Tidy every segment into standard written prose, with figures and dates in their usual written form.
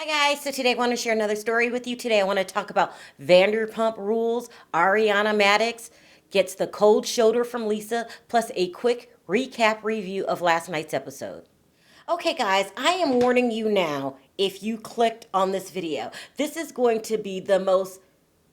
Hi guys, so today I want to share another story with you. Today I want to talk about Vanderpump Rules. Ariana Madix gets the cold shoulder from Lisa, plus a quick recap review of last night's episode. Okay guys, I am warning you now if you clicked on this video. This is going to be the most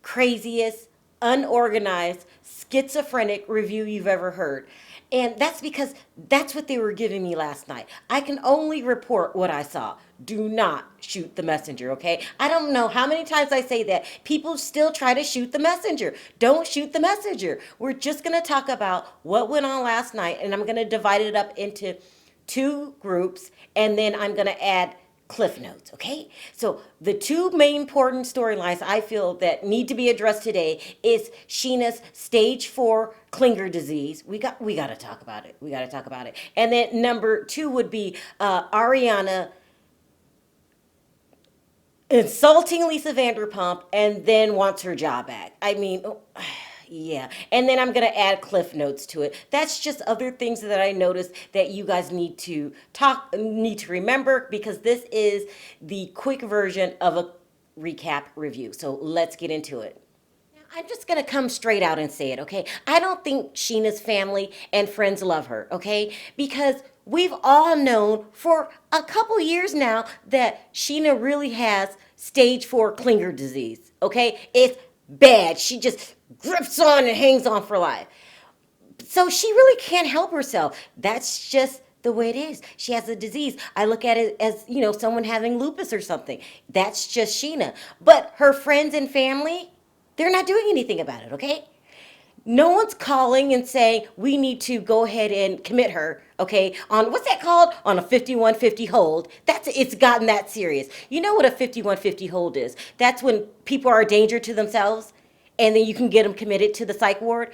craziest, unorganized, schizophrenic review you've ever heard. And that's because that's what they were giving me last night. I can only report what I saw. Do not shoot the messenger, okay? I don't know how many times I say that. People still try to shoot the messenger. Don't shoot the messenger. We're just going to talk about what went on last night, and I'm going to divide it up into two groups, and then I'm going to add cliff notes, okay? So the two main important storylines I feel that need to be addressed today is Sheena's stage 4 Klinger disease. We got to talk about it. We got to talk about it. And then number 2 would be Ariana insulting Lisa Vanderpump and then wants her job back. I mean, yeah. And then I'm going to add cliff notes to it. That's just other things that I noticed that you guys need to remember, because this is the quick version of a recap review. So let's get into it. I'm just going to come straight out and say it, okay? I don't think Sheena's family and friends love her, okay? Because we've all known for a couple years now that Sheena really has stage 4 Klinger disease, okay? It's bad. She just grips on and hangs on for life. So she really can't help herself. That's just the way it is. She has a disease. I look at it as, someone having lupus or something. That's just Sheena. But her friends and family, they're not doing anything about it, okay? No one's calling and saying we need to go ahead and commit her, okay, on what's that called? On a 5150 hold. It's gotten that serious. You know what a 5150 hold is? That's when people are a danger to themselves and then you can get them committed to the psych ward.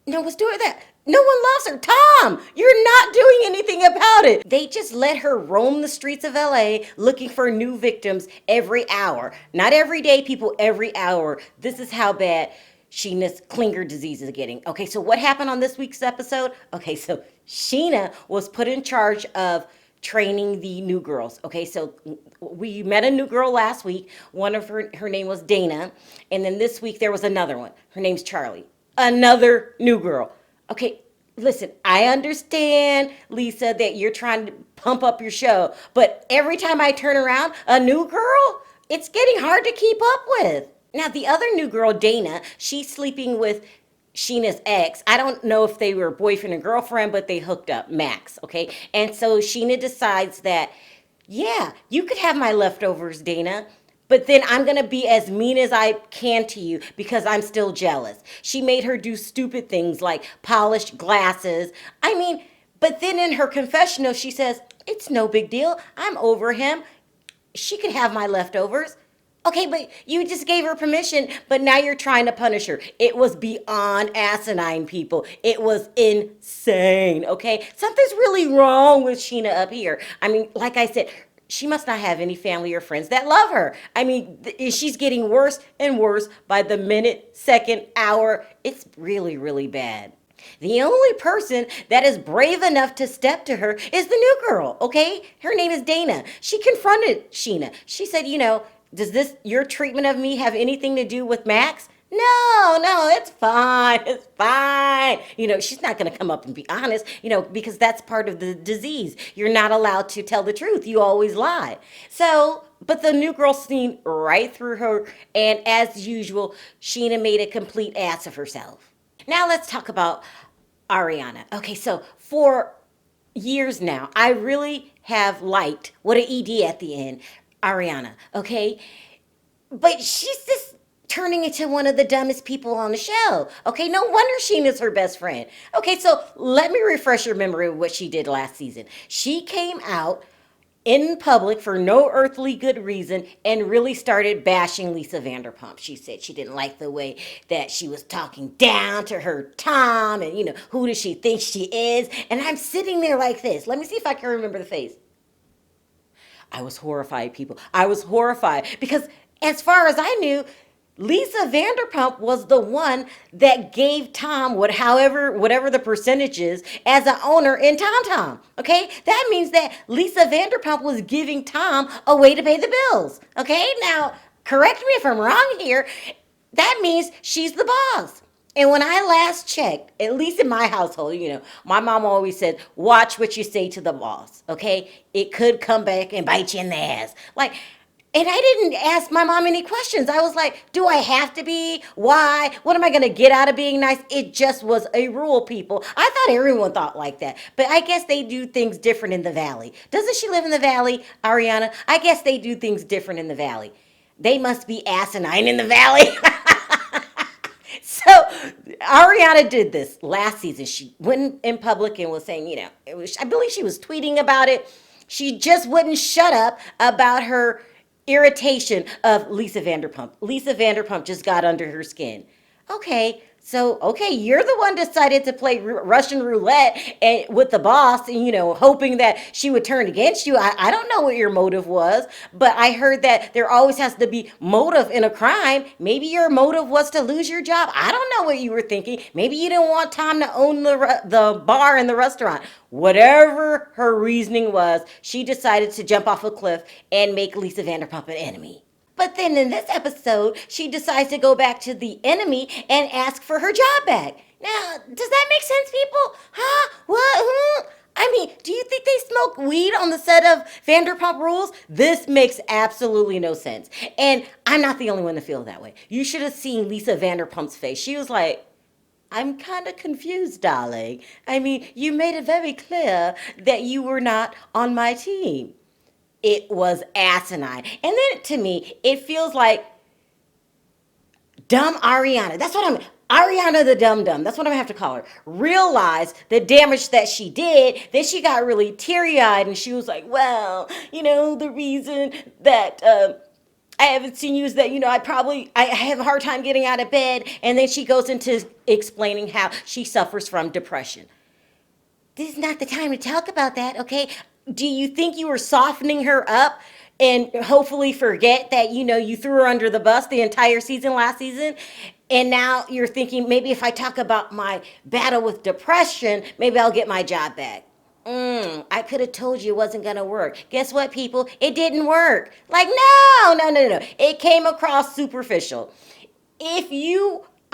No one's doing that. No one loves her. Tom, you're not doing anything about it. They just let her roam the streets of LA looking for new victims every hour. Not every day, people, every hour. This is how bad Sheena's Klinger disease is getting. Okay, so what happened on this week's episode? Okay, so Sheena was put in charge of training the new girls. Okay, so we met a new girl last week. One of her name was Dana. And then this week there was another one. Her name's Charlie. Another new girl. Okay, listen, I understand, Lisa, that you're trying to pump up your show, but every time I turn around, a new girl, it's getting hard to keep up with. Now, the other new girl, Dana, she's sleeping with Sheena's ex. I don't know if they were boyfriend and girlfriend, but they hooked up, Max, okay? And so Sheena decides that, yeah, you could have my leftovers, Dana, but then I'm going to be as mean as I can to you because I'm still jealous. She made her do stupid things like polished glasses. I mean, but then in her confessional, she says, it's no big deal. I'm over him. She could have my leftovers. Okay, but you just gave her permission, but now you're trying to punish her. It was beyond asinine, people. It was insane, okay? Something's really wrong with Sheena up here. I mean, like I said, she must not have any family or friends that love her. I mean, she's getting worse and worse by the minute, second, hour. It's really, really bad. The only person that is brave enough to step to her is the new girl, okay? Her name is Dana. She confronted Sheena. She said, does your treatment of me have anything to do with Max? No, it's fine. It's fine. She's not going to come up and be honest, because that's part of the disease. You're not allowed to tell the truth. You always lie. So, but the new girl seen right through her. And as usual, Sheena made a complete ass of herself. Now let's talk about Ariana. Okay, so for years now, I really have liked, what an ED at the end, Ariana, okay? But she's just turning into one of the dumbest people on the show. Okay, no wonder Sheena's her best friend. Okay, so let me refresh your memory of what she did last season. She came out in public for no earthly good reason and really started bashing Lisa Vanderpump. She said she didn't like the way that she was talking down to her Tom, and who does she think she is? And I'm sitting there like this. Let me see if I can remember the face. I was horrified, people. I was horrified because as far as I knew, Lisa Vanderpump was the one that gave Tom whatever the percentage is as an owner in Tom Tom. Okay, that means that Lisa Vanderpump was giving Tom a way to pay the bills. Okay, now correct me if I'm wrong here. That means she's the boss. And when I last checked, at least in my household, my mom always said, watch what you say to the boss, okay? It could come back and bite you in the ass. And I didn't ask my mom any questions. I was like, do I have to be? Why? What am I going to get out of being nice? It just was a rule, people. I thought everyone thought like that. But I guess they do things different in the valley. Doesn't she live in the valley, Ariana? I guess they do things different in the valley. They must be asinine in the valley. So Ariana did this last season. She went in public and was saying, I believe she was tweeting about it. She just wouldn't shut up about her irritation of Lisa Vanderpump. Lisa Vanderpump just got under her skin. Okay, you're the one decided to play Russian roulette with the boss, and hoping that she would turn against you. I don't know what your motive was, but I heard that there always has to be motive in a crime. Maybe your motive was to lose your job. I don't know what you were thinking. Maybe you didn't want Tom to own the bar and the restaurant. Whatever her reasoning was, she decided to jump off a cliff and make Lisa Vanderpump an enemy. But then in this episode, she decides to go back to the enemy and ask for her job back. Now, does that make sense, people? Huh? What? I mean, do you think they smoke weed on the set of Vanderpump Rules? This makes absolutely no sense. And I'm not the only one to feel that way. You should have seen Lisa Vanderpump's face. She was like, I'm kind of confused, darling. I mean, you made it very clear that you were not on my team. It was asinine. And then to me, it feels like dumb Ariana. That's what Ariana the Dum Dum. That's what I'm gonna have to call her. Realized the damage that she did. Then she got really teary eyed and she was like, well, the reason that I haven't seen you is that, I have a hard time getting out of bed. And then she goes into explaining how she suffers from depression. This is not the time to talk about that, okay? Do you think you were softening her up and hopefully forget that, you threw her under the bus the entire season last season? And now you're thinking, maybe if I talk about my battle with depression, maybe I'll get my job back. I could have told you it wasn't going to work. Guess what, people? It didn't work. Like, no. It came across superficial.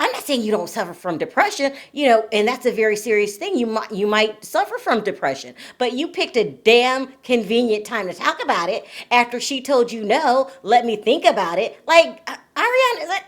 I'm not saying you don't suffer from depression, and that's a very serious thing. You might suffer from depression, but you picked a damn convenient time to talk about it after she told you no, let me think about it. Like, Ariana,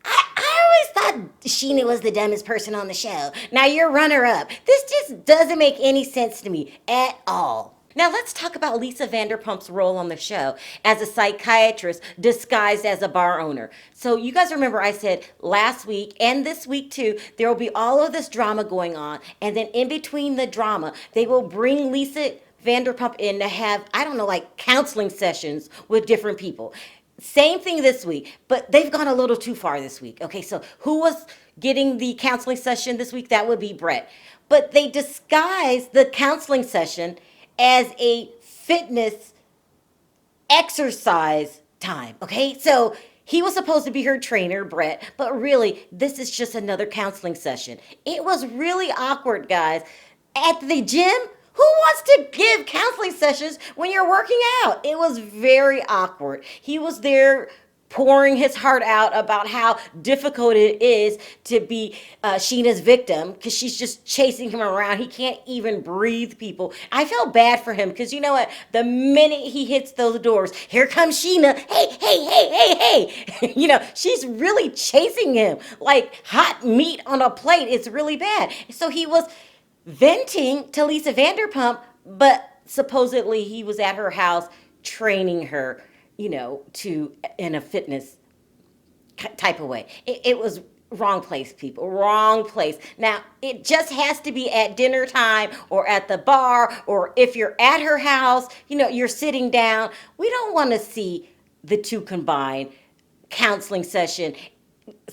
I always thought Sheena was the dumbest person on the show. Now you're runner-up. This just doesn't make any sense to me at all. Now let's talk about Lisa Vanderpump's role on the show as a psychiatrist disguised as a bar owner. So you guys remember I said last week and this week too, there will be all of this drama going on. And then in between the drama, they will bring Lisa Vanderpump in to have, counseling sessions with different people. Same thing this week, but they've gone a little too far this week. Okay, so who was getting the counseling session this week? That would be Brett. But they disguised the counseling session as a fitness exercise time, okay? So he was supposed to be her trainer, Brett, but really, this is just another counseling session. It was really awkward, guys. At the gym, who wants to give counseling sessions when you're working out? It was very awkward. He was there pouring his heart out about how difficult it is to be Sheena's victim because she's just chasing him around. He can't even breathe, people. I felt bad for him because you know what? The minute he hits those doors, here comes Sheena. Hey. She's really chasing him like hot meat on a plate. It's really bad. So he was venting to Lisa Vanderpump, but supposedly he was at her house training her to in a fitness type of way. It was wrong place, people, wrong place. Now, it just has to be at dinner time or at the bar, or if you're at her house, you're sitting down. We don't want to see the two combined counseling session /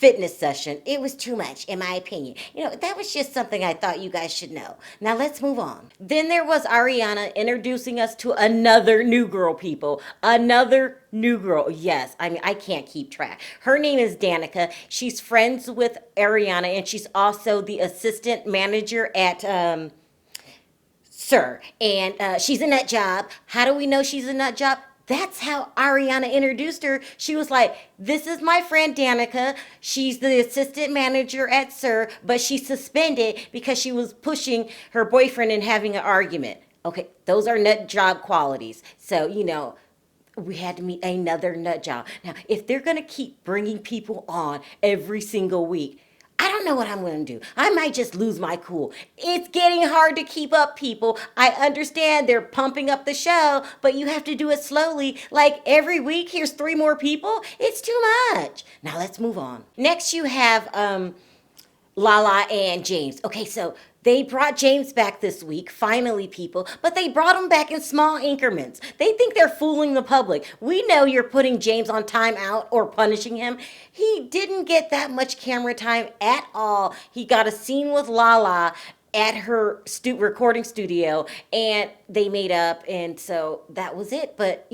fitness session. It was too much, in my opinion. That was just something I thought you guys should know. Now let's move on. Then there was Ariana introducing us to another new girl, people. Another new girl. Yes, I mean, I can't keep track. Her name is Danica. She's friends with Ariana, and she's also the assistant manager at Sir. And she's a nut job. How do we know she's a nut job? That's how Ariana introduced her. She was like, this is my friend Danica. She's the assistant manager at Sir, but she's suspended because she was pushing her boyfriend and having an argument. Okay, those are nut job qualities. So, we had to meet another nut job. Now, if they're going to keep bringing people on every single week, I don't know what I'm going to do. I might just lose my cool. It's getting hard to keep up, people. I understand they're pumping up the show, but you have to do it slowly. Like every week, here's 3 more people. It's too much. Now let's move on. Next, you have Lala and James. Okay, so they brought James back this week, finally, people, but they brought him back in small increments. They think they're fooling the public. We know you're putting James on timeout or punishing him. He didn't get that much camera time at all. He got a scene with Lala at her recording studio, and they made up, and so that was it. But,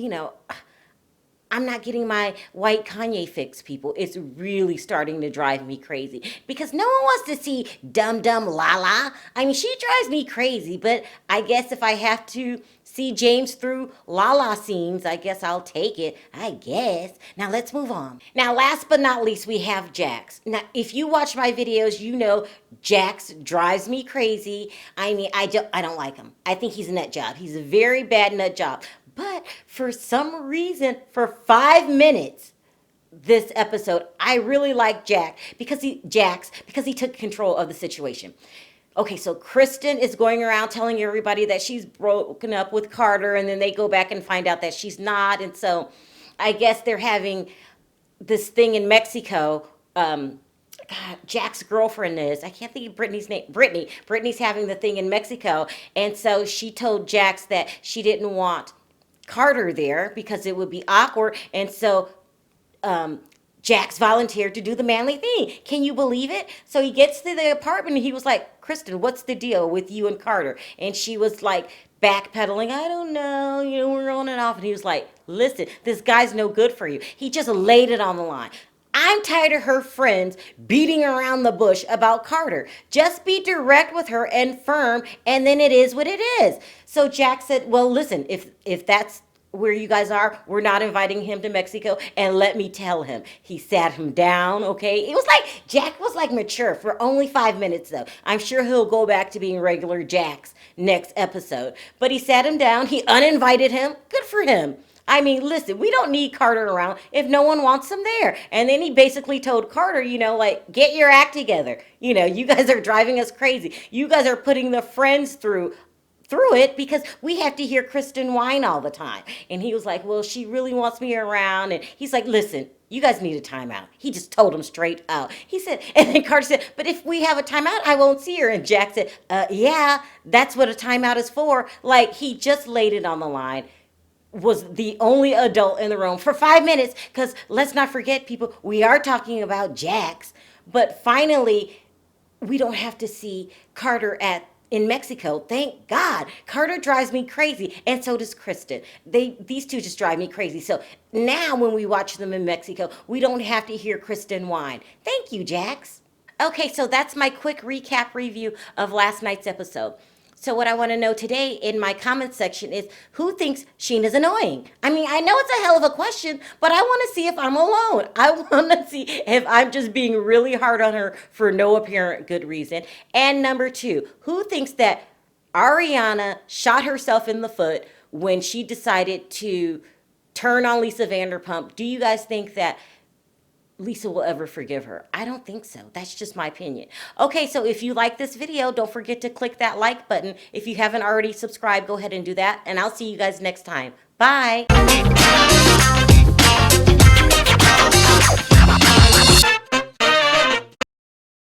I'm not getting my white Kanye fix, people. It's really starting to drive me crazy because no one wants to see dumb Lala. I mean, she drives me crazy, but I guess if I have to see James through Lala scenes, I guess I'll take it. I guess. Now let's move on. Now, last but not least, we have Jax. Now, if you watch my videos, you know Jax drives me crazy. I mean, I don't like him. I think he's a nut job. He's a very bad nut job. But for some reason, for 5 minutes, this episode, I really like Jax because he took control of the situation. Okay, so Kristen is going around telling everybody that she's broken up with Carter, and then they go back and find out that she's not. And so I guess they're having this thing in Mexico. God, Jack's girlfriend is, I can't think of Brittany's name. Brittany's having the thing in Mexico. And so she told Jax that she didn't want Carter there because it would be awkward, and so Jax volunteered to do the manly thing. Can you believe it? So he gets to the apartment and he was like, Kristen, what's the deal with you and Carter? And she was like backpedaling, I don't know, we're on and off. And he was like, listen, this guy's no good for you. He just laid it on the line. I'm tired of her friends beating around the bush about Carter. Just be direct with her and firm, and then it is what it is. So Jack said, well, listen, if that's where you guys are, we're not inviting him to Mexico, and let me tell him. He sat him down, okay? It was like, Jack was like mature for only 5 minutes, though. I'm sure he'll go back to being regular Jax next episode. But he sat him down, he uninvited him. Good for him. I mean, listen, we don't need Carter around if no one wants him there. And then he basically told Carter, get your act together. You guys are driving us crazy. You guys are putting the friends through it because we have to hear Kristen whine all the time. And he was like, well, she really wants me around. And he's like, listen, you guys need a timeout. He just told him straight out. He said, and then Carter said, but if we have a timeout, I won't see her. And Jack said, yeah, that's what a timeout is for. Like, he just laid it on the line. Was the only adult in the room for 5 minutes, because let's not forget, people, we are talking about Jax, but finally we don't have to see Carter in Mexico. Thank God. Carter drives me crazy, and so does Kristen. These two just drive me crazy. So now when we watch them in Mexico, we don't have to hear Kristen whine. Thank you, Jax. Okay, so that's my quick recap review of last night's episode. So what I want to know today in my comment section is, who thinks Sheena's annoying? I mean, I know it's a hell of a question, but I want to see if I'm alone. I want to see if I'm just being really hard on her for no apparent good reason. And number 2, who thinks that Ariana shot herself in the foot when she decided to turn on Lisa Vanderpump? Do you guys think that Lisa will ever forgive her? I don't think so. That's just my opinion. Okay, so if you like this video, don't forget to click that like button. If you haven't already subscribed, go ahead and do that. And I'll see you guys next time. Bye.